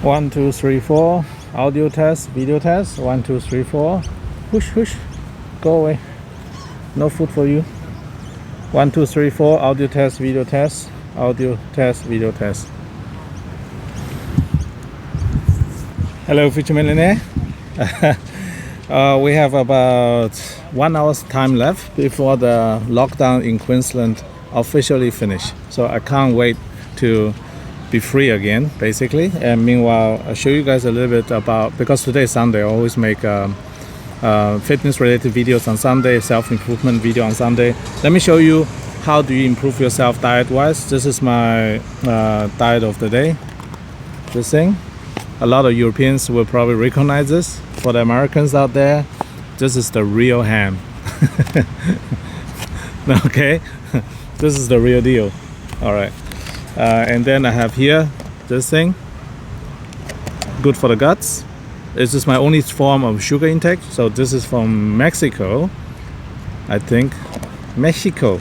1, 2, 3, 4. Audio test, video test. 1, 2, 3, 4. Hush, hush. Go away. No food for you. 1, 2, 3, 4. Audio test, video test. Audio test, video test. Hello, future millionaire. We have about 1 hour's time left before the lockdown in Queensland officially finish. So I can't wait to be free again, basically. And meanwhile, I'll show you guys a little bit about, because today is Sunday, I always make fitness related videos on Sunday, self-improvement video on Sunday. Let me show you how do you improve yourself diet wise. This is my diet of the day. This thing, a lot of Europeans will probably recognize this. For the Americans out there, this is the real ham. Okay, this is the real deal. All right. And then I have here this thing, good for the guts. This is my only form of sugar intake. So this is from Mexico, I think. Mexico,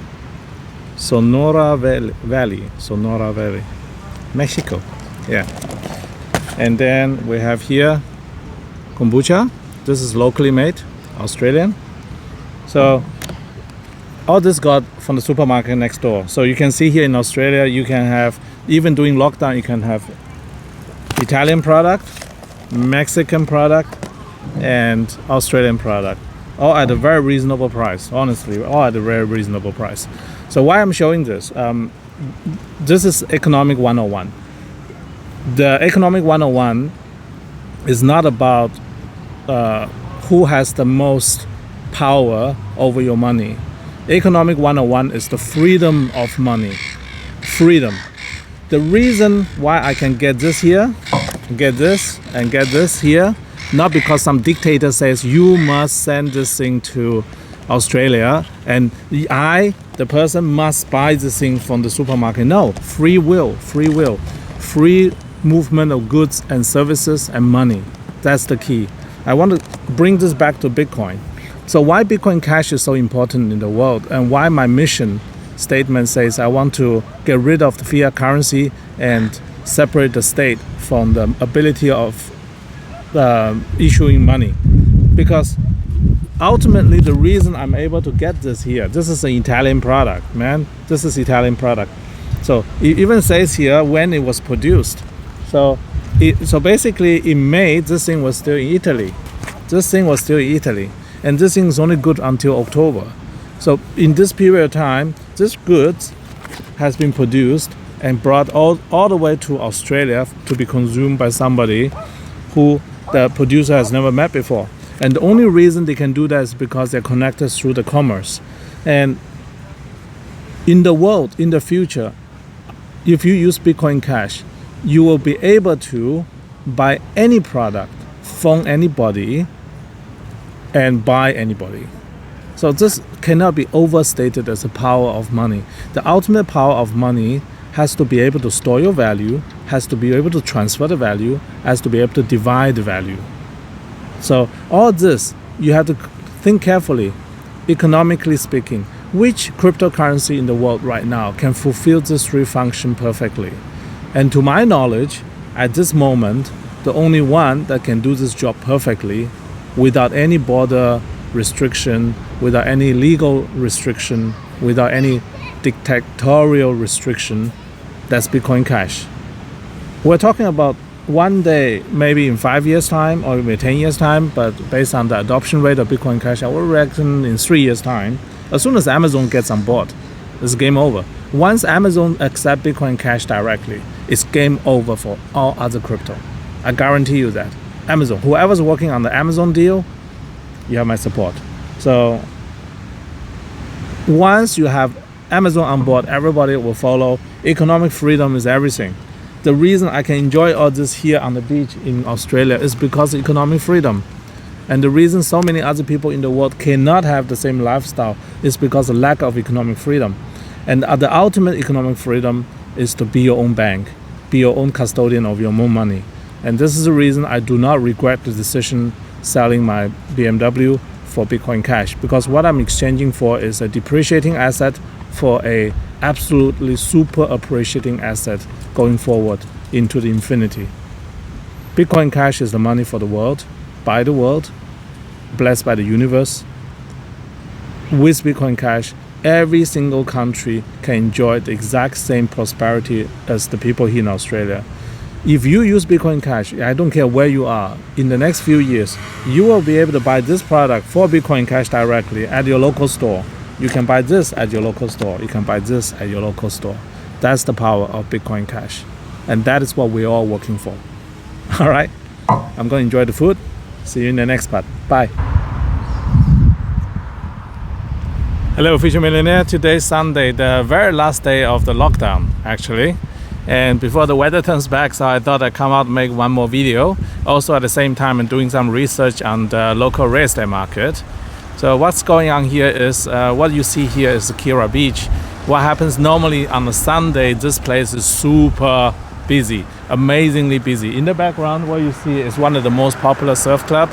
Sonora Valley, Mexico, yeah. And then we have here kombucha. This is locally made, Australian. So all this got from the supermarket next door. So you can see here in Australia, you can have, even during lockdown, you can have Italian product, Mexican product, and Australian product, all at a very reasonable price. Honestly, all at a very reasonable price. So why I'm showing this? This is Economic 101. The Economic 101 is not about who has the most power over your money. Economic 101 is the freedom of money. Freedom. The reason why I can get this here, get this, and get this here, not because some dictator says you must send this thing to Australia and I, the person, must buy this thing from the supermarket. No, free will, free will. Free movement of goods and services and money. That's the key. I want to bring this back to Bitcoin. So why Bitcoin Cash is so important in the world, and why my mission statement says I want to get rid of the fiat currency and separate the state from the ability of issuing money. Because ultimately the reason I'm able to get this here, this is an Italian product, man. This is Italian product. So it even says here when it was produced. So basically in May, this thing was still in Italy. This thing was still in Italy. And this thing is only good until October. So in this period of time, this goods has been produced and brought all the way to Australia to be consumed by somebody who the producer has never met before. And the only reason they can do that is because they're connected through the commerce. And in the world, in the future, if you use Bitcoin Cash, you will be able to buy any product from anybody and buy anybody. So this cannot be overstated as the power of money. The ultimate power of money has to be able to store your value, has to be able to transfer the value, has to be able to divide the value. So all this, you have to think carefully, economically speaking, which cryptocurrency in the world right now can fulfill this three functions perfectly. And to my knowledge, at this moment, the only one that can do this job perfectly without any border restriction, without any legal restriction, without any dictatorial restriction, that's Bitcoin Cash. We're talking about one day, maybe in 5 years' time or maybe 10 years' time, but based on the adoption rate of Bitcoin Cash, I would reckon in 3 years' time, as soon as Amazon gets on board, it's game over. Once Amazon accepts Bitcoin Cash directly, it's game over for all other crypto. I guarantee you that. Amazon, whoever's working on the Amazon deal, you have my support. So once you have Amazon on board, everybody will follow. Economic freedom is everything. The reason I can enjoy all this here on the beach in Australia is because of economic freedom. And the reason so many other people in the world cannot have the same lifestyle is because of lack of economic freedom. And the ultimate economic freedom is to be your own bank, be your own custodian of your own money. And this is the reason I do not regret the decision selling my BMW for Bitcoin Cash, because what I'm exchanging for is a depreciating asset for a absolutely super appreciating asset going forward into the infinity. Bitcoin Cash is the money for the world, by the world, blessed by the universe. With Bitcoin Cash, every single country can enjoy the exact same prosperity as the people here in Australia. If you use Bitcoin Cash, I don't care where you are, in the next few years, you will be able to buy this product for Bitcoin Cash directly at your local store. You can buy this at your local store. You can buy this at your local store. That's the power of Bitcoin Cash. And that is what we're all working for. All right? I'm going to enjoy the food. See you in the next part. Bye. Hello, Future Millionaire. Today's Sunday, the very last day of the lockdown, actually. And before the weather turns back, so I thought I'd come out and make one more video. Also at the same time, I'm doing some research on the local real estate market. So what's going on here is, what you see here is the Kirra Beach. What happens normally on a Sunday, this place is super busy, amazingly busy. In the background, what you see is one of the most popular surf club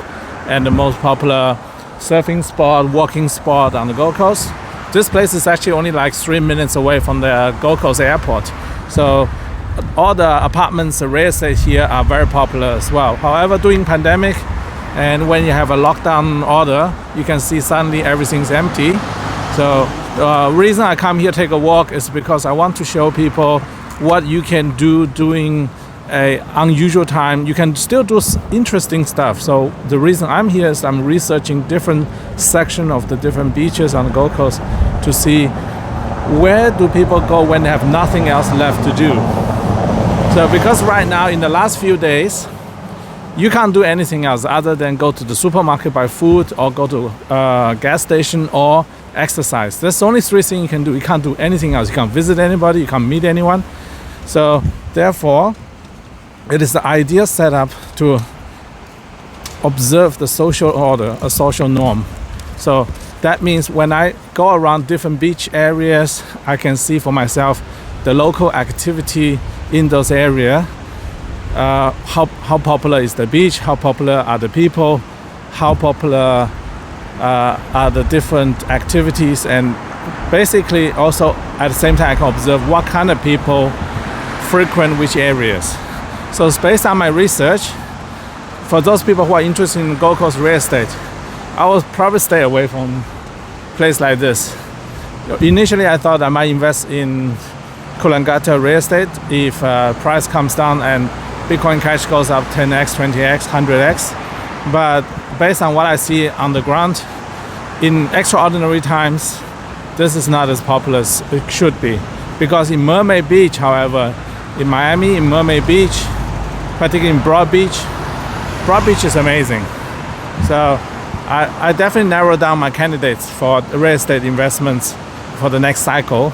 and the most popular surfing spot, walking spot on the Gold Coast. This place is actually only like 3 minutes away from the Gold Coast airport. So all the apartments, the real estate here are very popular as well. However, during pandemic and when you have a lockdown order, you can see suddenly everything's empty. So the reason I come here take a walk is because I want to show people what you can do during a unusual time. You can still do interesting stuff. So the reason I'm here is I'm researching different sections of the different beaches on the Gold Coast to see where do people go when they have nothing else left to do. So because right now in the last few days, you can't do anything else other than go to the supermarket, buy food, or go to a gas station or exercise. There's only 3 things you can do. You can't do anything else. You can't visit anybody, you can't meet anyone. So therefore, it is the ideal setup to observe the social order, a social norm. So that means when I go around different beach areas, I can see for myself the local activity in those areas. How popular is the beach? How popular are the people? How popular are the different activities? And basically also at the same time I can observe what kind of people frequent which areas. So it's based on my research. For those people who are interested in Gold Coast real estate, I will probably stay away from place like this. Initially I thought I might invest in Coolangatta real estate if price comes down and Bitcoin Cash goes up 10x, 20x, 100x. But based on what I see on the ground, in extraordinary times, this is not as popular as it should be. Because in Mermaid Beach, however, in Miami, in Mermaid Beach, particularly in Broad Beach is amazing. So I definitely narrow down my candidates for real estate investments for the next cycle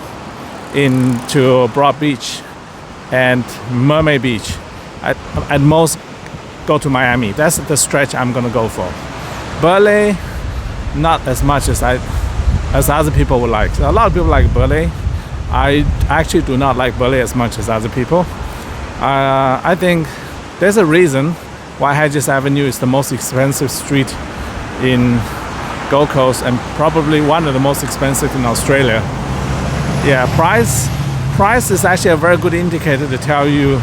into Broad Beach and Mermaid Beach. At most go to Miami. That's the stretch I'm gonna go for. Burleigh, not as much as other people would like. So a lot of people like Burleigh. I actually do not like Burleigh as much as other people. I think there's a reason why Hedges Avenue is the most expensive street in Gold Coast and probably one of the most expensive in Australia. Yeah, price is actually a very good indicator to tell you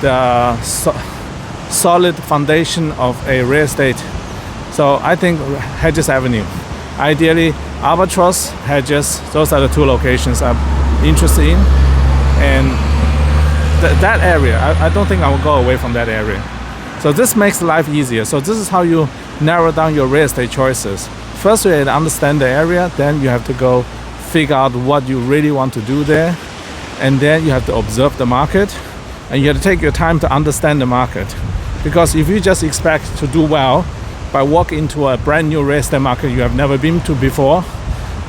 the solid foundation of a real estate. So I think Hedges Avenue, ideally Albatross, Hedges, those are the 2 locations I'm interested in. And that area, I don't think I will go away from that area. So this makes life easier. So this is how you narrow down your real estate choices. First, you have to understand the area, then you have to go figure out what you really want to do there, and then you have to observe the market, and you have to take your time to understand the market. Because if you just expect to do well by walking into a brand new real estate market you have never been to before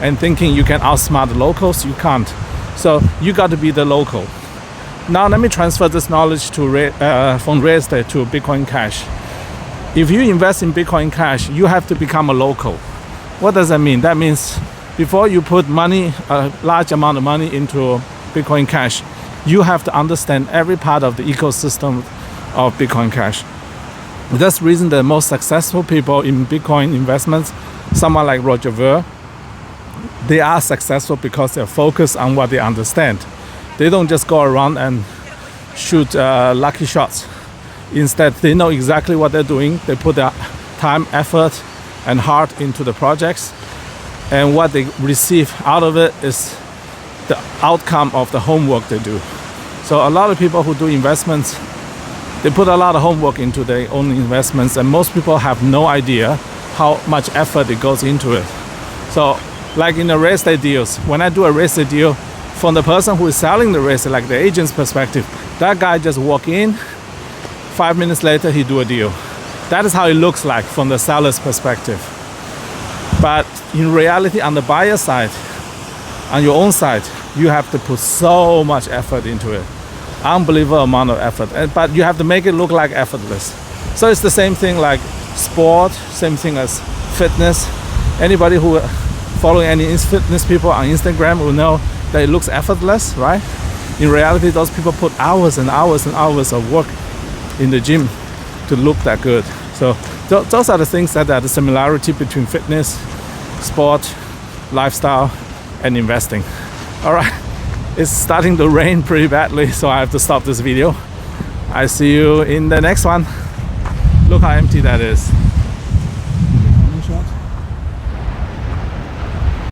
and thinking you can outsmart the locals, you can't. So you got to be the local. Now let me transfer this knowledge to from real estate to Bitcoin Cash. If you invest in Bitcoin Cash, you have to become a local. What does that mean? That means before you put money, a large amount of money into Bitcoin Cash, you have to understand every part of the ecosystem of Bitcoin Cash. That's the reason the most successful people in Bitcoin investments, someone like Roger Ver, they are successful because they're focused on what they understand. They don't just go around and shoot lucky shots. Instead, they know exactly what they're doing. They put their time, effort, and heart into the projects. And what they receive out of it is the outcome of the homework they do. So a lot of people who do investments, they put a lot of homework into their own investments, and most people have no idea how much effort it goes into it. So like in the real estate deals, when I do a real estate deal, from the person who is selling the real estate, like the agent's perspective, that guy just walk in, 5 minutes later he do a deal. That is how it looks like from the seller's perspective. But in reality, on the buyer side, on your own side, you have to put so much effort into it. Unbelievable amount of effort. But you have to make it look like effortless. So it's the same thing like sport, same thing as fitness. Anybody who following any fitness people on Instagram will know that it looks effortless, right? In reality, those people put hours and hours and hours of work in the gym to look that good. So those are the things that are the similarity between fitness, sport, lifestyle, and investing. All right, it's starting to rain pretty badly, so I have to stop this video. I see you in the next one. Look how empty that is.